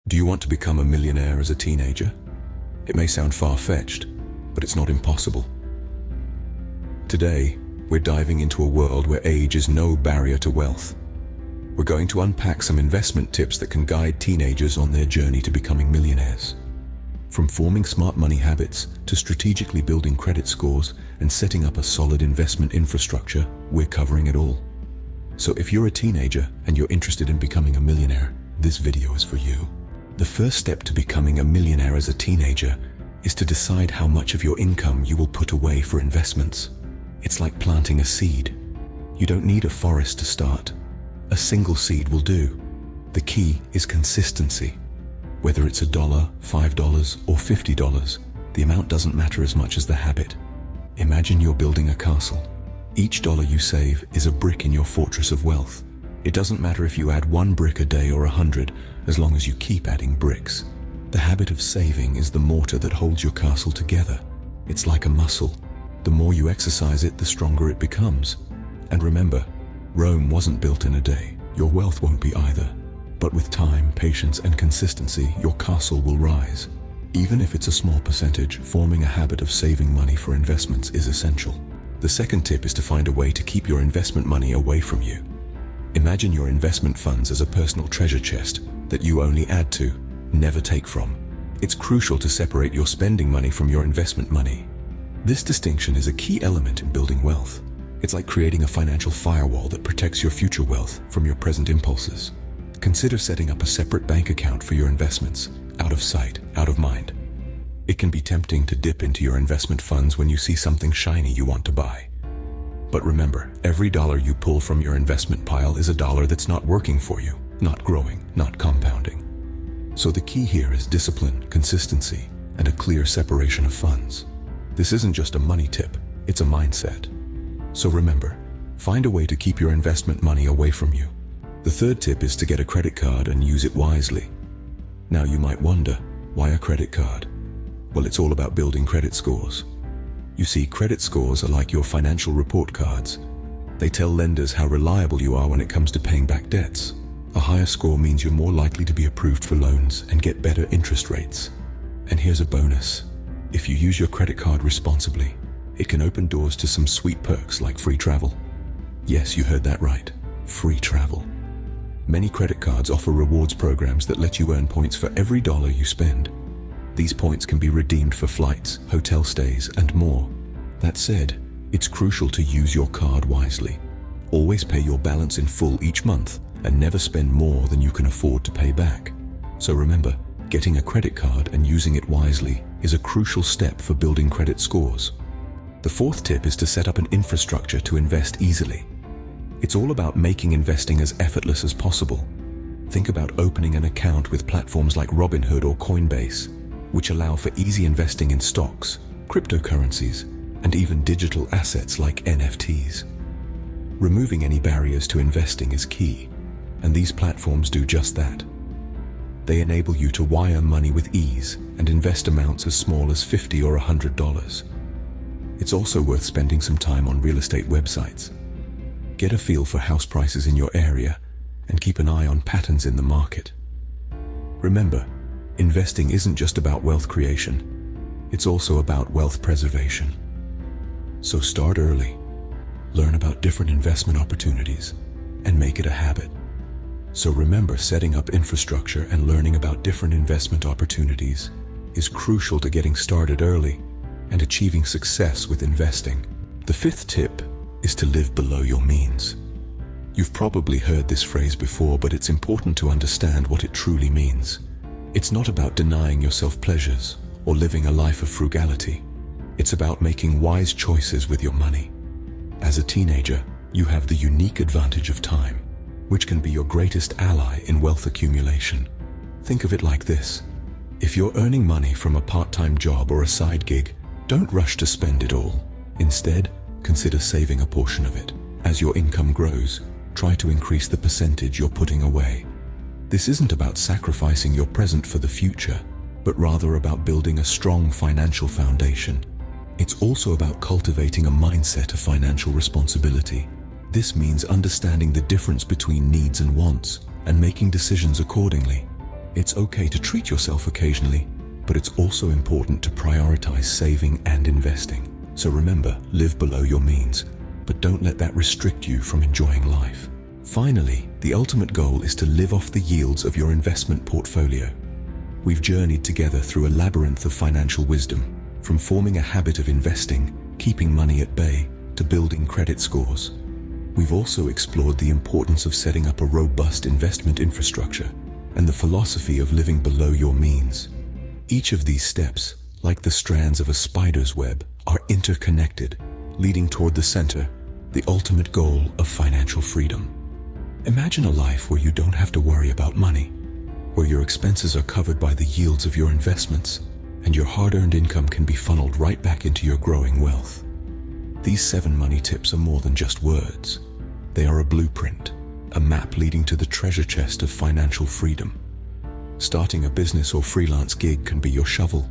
Do you want to become a millionaire as a teenager? It may sound far-fetched, but it's not impossible. Today, we're diving into a world where age is no barrier to wealth. We're going to unpack some investment tips that can guide teenagers on their journey to becoming millionaires. From forming smart money habits to strategically building credit scores and setting up a solid investment infrastructure, we're covering it all. So if you're a teenager and you're interested in becoming a millionaire, this video is for you. The first step to becoming a millionaire as a teenager is to decide how much of your income you will put away for investments. It's like planting a seed. You don't need a forest to start. A single seed will do. The key is consistency. Whether it's $1, $5, or $50, the amount doesn't matter as much as the habit. Imagine you're building a castle. Each dollar you save is a brick in your fortress of wealth. It doesn't matter if you add 1 brick a day or 100, as long as you keep adding bricks. The habit of saving is the mortar that holds your castle together. It's like a muscle. The more you exercise it, the stronger it becomes. And remember, Rome wasn't built in a day. Your wealth won't be either. But with time, patience, and consistency, your castle will rise. Even if it's a small percentage, forming a habit of saving money for investments is essential. The second tip is to find a way to keep your investment money away from you. Imagine your investment funds as a personal treasure chest that you only add to, never take from. It's crucial to separate your spending money from your investment money. This distinction is a key element in building wealth. It's like creating a financial firewall that protects your future wealth from your present impulses. Consider setting up a separate bank account for your investments, out of sight, out of mind. It can be tempting to dip into your investment funds when you see something shiny you want to buy. But remember, every dollar you pull from your investment pile is a dollar that's not working for you, not growing, not compounding. So the key here is discipline, consistency, and a clear separation of funds. This isn't just a money tip, it's a mindset. So remember, find a way to keep your investment money away from you. The third tip is to get a credit card and use it wisely. Now you might wonder, why a credit card? Well, it's all about building credit scores. You see, credit scores are like your financial report cards. They tell lenders how reliable you are when it comes to paying back debts. A higher score means you're more likely to be approved for loans and get better interest rates. And here's a bonus. If you use your credit card responsibly, it can open doors to some sweet perks like free travel. Yes, you heard that right. Free travel. Many credit cards offer rewards programs that let you earn points for every dollar you spend. These points can be redeemed for flights, hotel stays, and more. That said, it's crucial to use your card wisely. Always pay your balance in full each month and never spend more than you can afford to pay back. So remember, getting a credit card and using it wisely is a crucial step for building credit scores. The fourth tip is to set up an infrastructure to invest easily. It's all about making investing as effortless as possible. Think about opening an account with platforms like Robinhood or Coinbase, which allow for easy investing in stocks, cryptocurrencies, and even digital assets like NFTs. Removing any barriers to investing is key, and these platforms do just that. They enable you to wire money with ease and invest amounts as small as $50 or $100. It's also worth spending some time on real estate websites. Get a feel for house prices in your area and keep an eye on patterns in the market. Remember, investing isn't just about wealth creation, it's also about wealth preservation. So start early, learn about different investment opportunities, and make it a habit. So remember, setting up infrastructure and learning about different investment opportunities is crucial to getting started early and achieving success with investing. The fifth tip is to live below your means. You've probably heard this phrase before, but it's important to understand what it truly means. It's not about denying yourself pleasures or living a life of frugality. It's about making wise choices with your money. As a teenager, you have the unique advantage of time, which can be your greatest ally in wealth accumulation. Think of it like this. If you're earning money from a part-time job or a side gig, don't rush to spend it all. Instead, consider saving a portion of it. As your income grows, try to increase the percentage you're putting away. This isn't about sacrificing your present for the future, but rather about building a strong financial foundation. It's also about cultivating a mindset of financial responsibility. This means understanding the difference between needs and wants and making decisions accordingly. It's okay to treat yourself occasionally, but it's also important to prioritize saving and investing. So remember, live below your means, but don't let that restrict you from enjoying life. Finally, the ultimate goal is to live off the yields of your investment portfolio. We've journeyed together through a labyrinth of financial wisdom, from forming a habit of investing, keeping money at bay, to building credit scores. We've also explored the importance of setting up a robust investment infrastructure and the philosophy of living below your means. Each of these steps, like the strands of a spider's web, are interconnected, leading toward the center, the ultimate goal of financial freedom. Imagine a life where you don't have to worry about money, where your expenses are covered by the yields of your investments, and your hard-earned income can be funneled right back into your growing wealth. These 7 money tips are more than just words. They are a blueprint, a map leading to the treasure chest of financial freedom. Starting a business or freelance gig can be your shovel,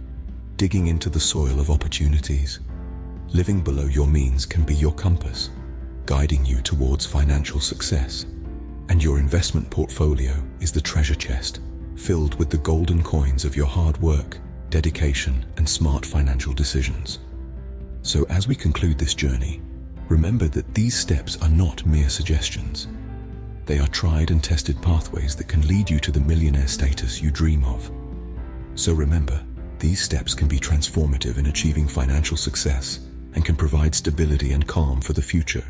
digging into the soil of opportunities. Living below your means can be your compass, guiding you towards financial success. And your investment portfolio is the treasure chest, filled with the golden coins of your hard work, dedication, and smart financial decisions. So as we conclude this journey, remember that these steps are not mere suggestions. They are tried and tested pathways that can lead you to the millionaire status you dream of. So remember, these steps can be transformative in achieving financial success and can provide stability and calm for the future.